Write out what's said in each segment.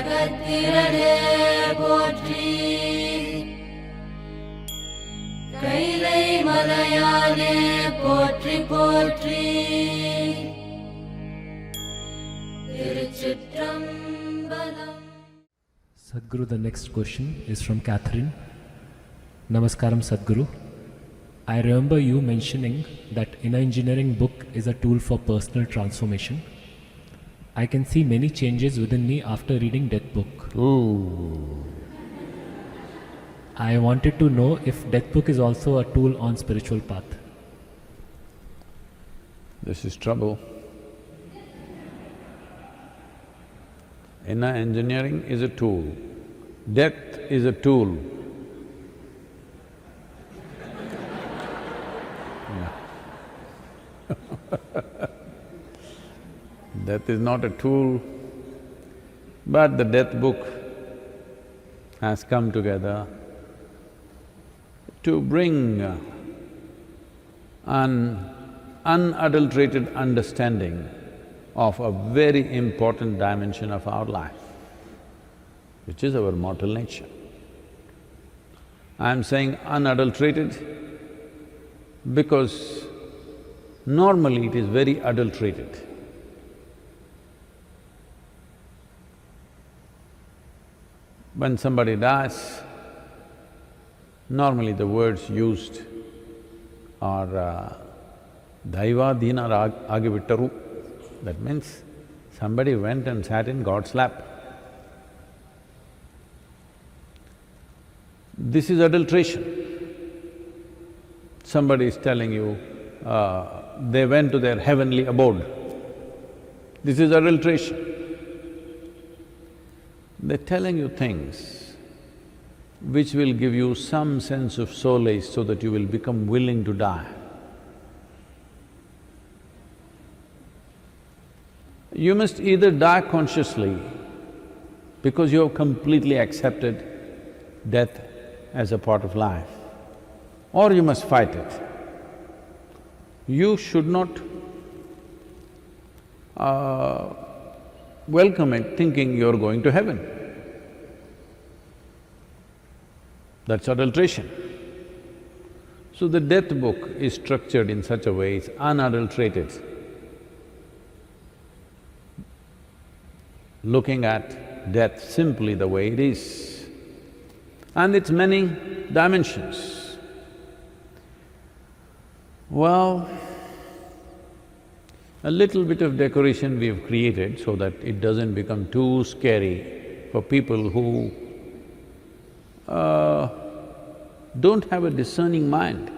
கத்திரனே போற்றி, கைலை மலையானே போற்றி போற்றி, திருச்சிற்றம்பலம். Sadhguru, the next question is from Catherine. Namaskaram Sadhguru. I remember you mentioning that inner engineering book is a tool for personal transformation. I can see many changes within me after reading that book. Ooh. I wanted to know if Death Book is also a tool on spiritual path. This is trouble. Inner engineering is a tool. Death is a tool. Death is not a tool, but the death book has come together to bring an unadulterated understanding of a very important dimension of our life, which is our mortal nature. I'm saying unadulterated because normally it is very adulterated. When somebody dies, normally the words used are Daivadina agivittaru. That means somebody went and sat in God's lap. This is adulteration. Somebody is telling you, they went to their heavenly abode. This is adulteration. They're telling you things which will give you some sense of solace so that you will become willing to die. You must either die consciously because you have completely accepted death as a part of life, or you must fight it. You should not welcome it thinking you're going to heaven. That's adulteration. So the death book is structured in such a way, it's unadulterated. Looking at death simply the way it is, and its many dimensions. Well, a little bit of decoration we've created so that it doesn't become too scary for people who don't have a discerning mind.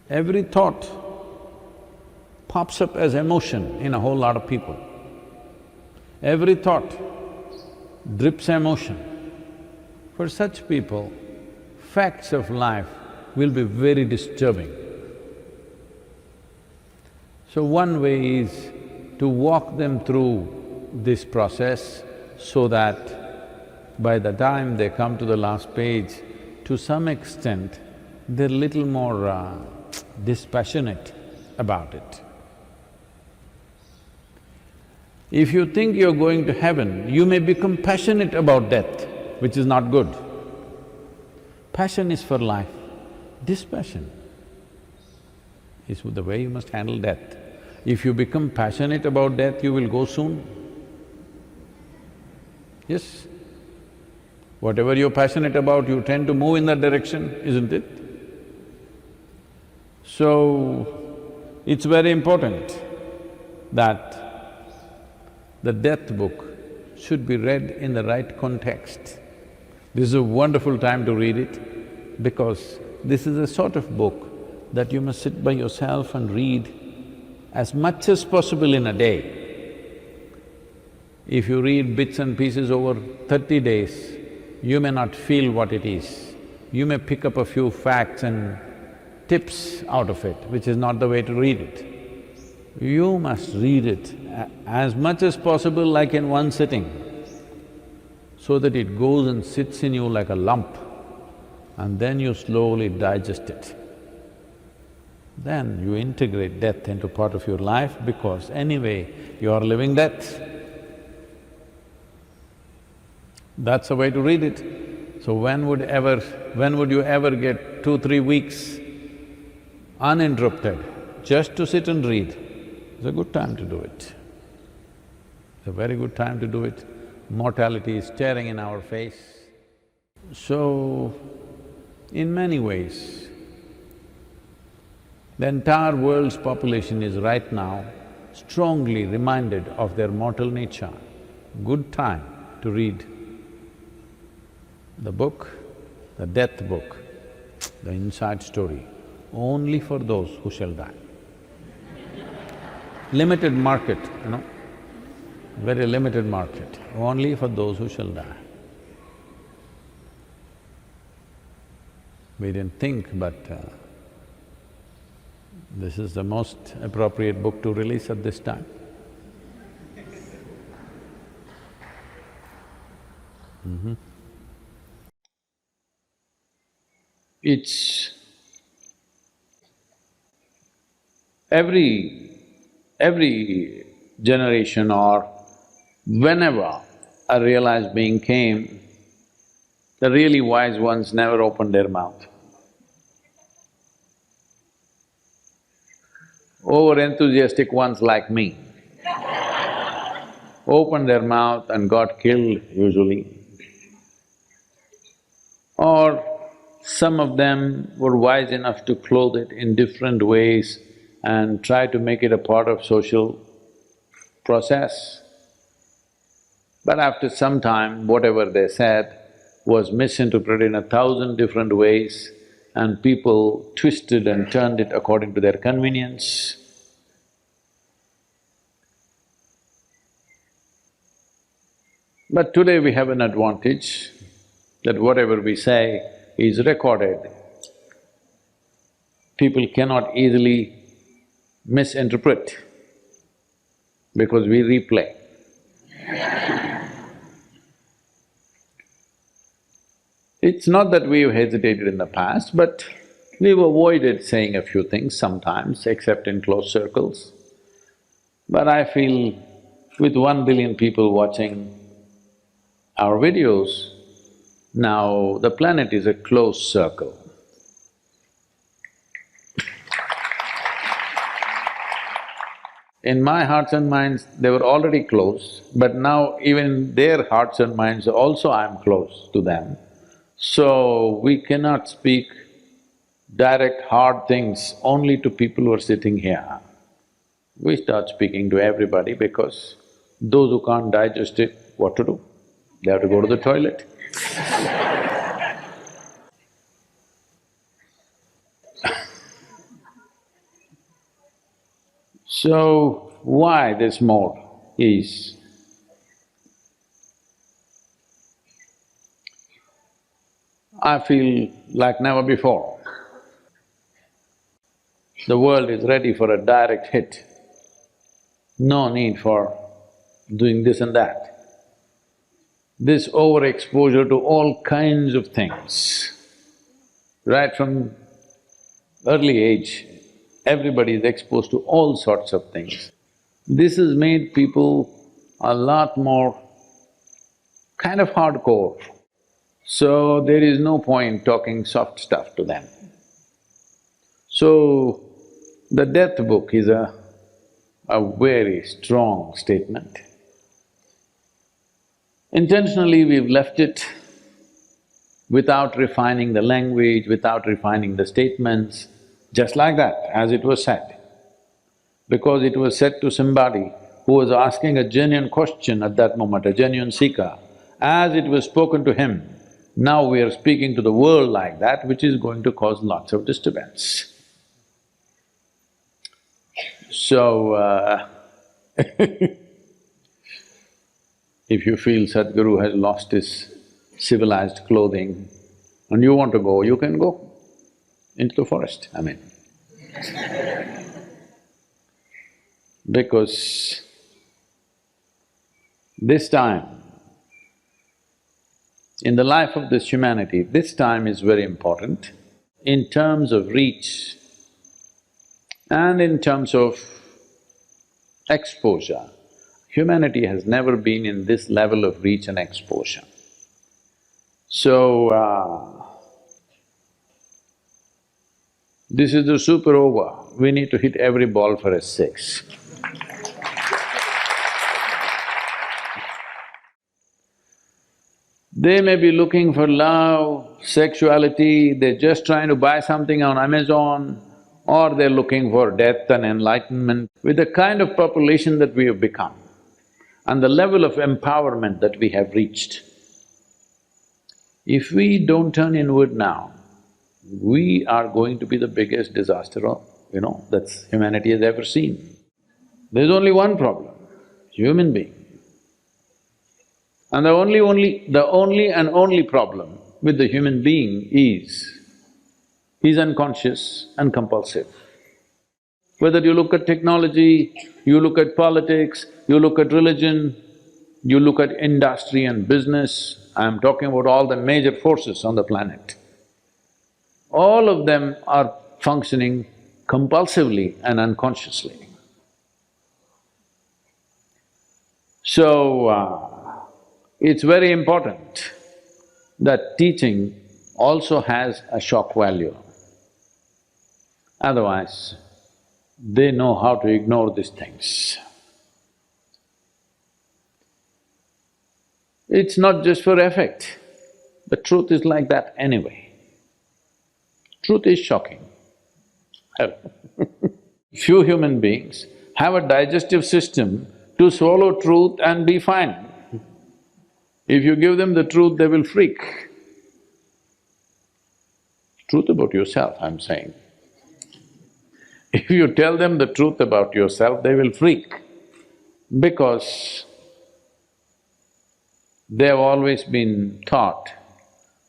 Every thought pops up as emotion in a whole lot of people. Every thought drips emotion. For such people, facts of life will be very disturbing. So one way is to walk them through this process so that by the time they come to the last page, to some extent, they're little more dispassionate about it. If you think you're going to heaven, you may become passionate about death, which is not good. Passion is for life, dispassion is the way you must handle death. If you become passionate about death, you will go soon. Yes? Whatever you're passionate about, you tend to move in that direction, isn't it? So, it's very important that the death book should be read in the right context. This is a wonderful time to read it because this is a sort of book that you must sit by yourself and read as much as possible in a day. If you read bits and pieces over 30 days, you may not feel what it is. You may pick up a few facts and tips out of it, which is not the way to read it. You must read it as much as possible like in one sitting, so that it goes and sits in you like a lump, and then you slowly digest it. then you integrate death into part of your life because anyway you are living death. That's the way to read it. So when would you ever get 2-3 weeks uninterrupted just to sit and read? It's a good time to do it. It's a very good time to do it. Mortality is staring in our face. So, in many ways, the entire world's population is right now strongly reminded of their mortal nature. Good time to read the book, the death book, the inside story, only for those who shall die. Limited market, you know, very limited market, only for those who shall die. We didn't think, but this is the most appropriate book to release at this time. It's… every generation or whenever a realized being came, the really wise ones never opened their mouth. Over-enthusiastic ones like me opened their mouth and got killed usually. Or some of them were wise enough to clothe it in different ways and try to make it a part of social process. But after some time, whatever they said was misinterpreted in 1,000 different ways and people twisted and turned it according to their convenience. But today we have an advantage that whatever we say is recorded. People cannot easily misinterpret because we replay. It's not that we've hesitated in the past, but we've avoided saying a few things sometimes, except in close circles. But I feel with 1 billion people watching our videos, now the planet is a closed circle. In my hearts and minds, they were already close, but now even their hearts and minds also I'm close to them. So, we cannot speak direct hard things only to people who are sitting here. We start speaking to everybody because those who can't digest it, what to do? They have to go to the toilet. So, why this mode is… I feel like never before. The world is ready for a direct hit. No need for doing this and that. This overexposure to all kinds of things, right from early age, everybody is exposed to all sorts of things. This has made people a lot more kind of hardcore. So there is no point talking soft stuff to them. So, the death book is a very strong statement. Intentionally we've left it without refining the language, without refining the statements, just like that, as it was said. Because it was said to somebody who was asking a genuine question at that moment, a genuine seeker. As it was spoken to him, now we are speaking to the world like that, which is going to cause lots of disturbance. So, if you feel Sadhguru has lost his civilized clothing and you want to go, you can go into the forest, I mean. Because this time, in the life of this humanity, this time is very important. In terms of reach, And in terms of exposure, humanity has never been in this level of reach and exposure. So, this is the super over, we need to hit every ball for a six. They may be looking for love, sexuality, they're just trying to buy something on Amazon, or they're looking for death and enlightenment. With the kind of population that we have become and the level of empowerment that we have reached, if we don't turn inward now, we are going to be the biggest disaster that humanity has ever seen. There's only one problem, human being. And the only and only problem with the human being is, he's unconscious and compulsive. Whether you look at technology, you look at politics, you look at religion, you look at industry and business, I'm talking about all the major forces on the planet, all of them are functioning compulsively and unconsciously. So, it's very important that teaching also has a shock value. Otherwise, they know how to ignore these things. It's not just for effect, the truth is like that anyway. Truth is shocking. Few human beings have a digestive system to swallow truth and be fine. If you give them the truth, they will freak. Truth about yourself, I'm saying. If you tell them the truth about yourself, they will freak, because they have always been taught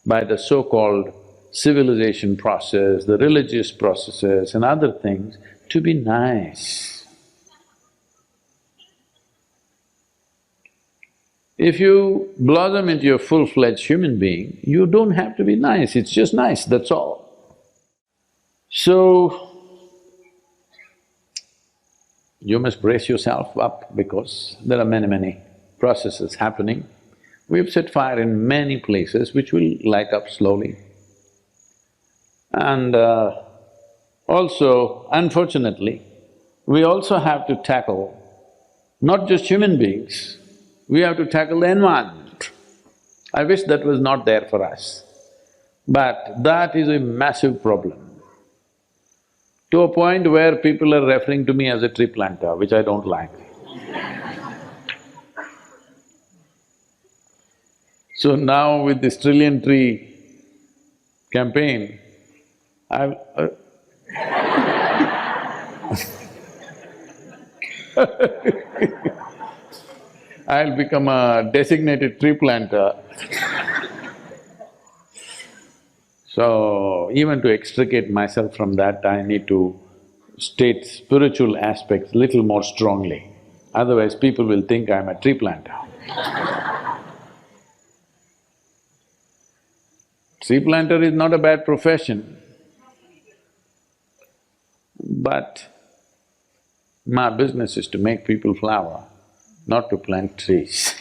by the so-called civilization process, the religious processes and other things to be nice. If you blossom into a full-fledged human being, you don't have to be nice, it's just nice, that's all. So, you must brace yourself up because there are many processes happening. We've set fire in many places which will light up slowly. And also, unfortunately, we also have to tackle not just human beings, we have to tackle the environment. I wish that was not there for us, but that is a massive problem, to a point where people are referring to me as a tree planter, which I don't like. So now with this trillion tree campaign, I've I'll become a designated tree planter. So, even to extricate myself from that, I need to state spiritual aspects little more strongly. Otherwise, people will think I'm a tree planter. Tree planter is not a bad profession, but my business is to make people flower, not to plant trees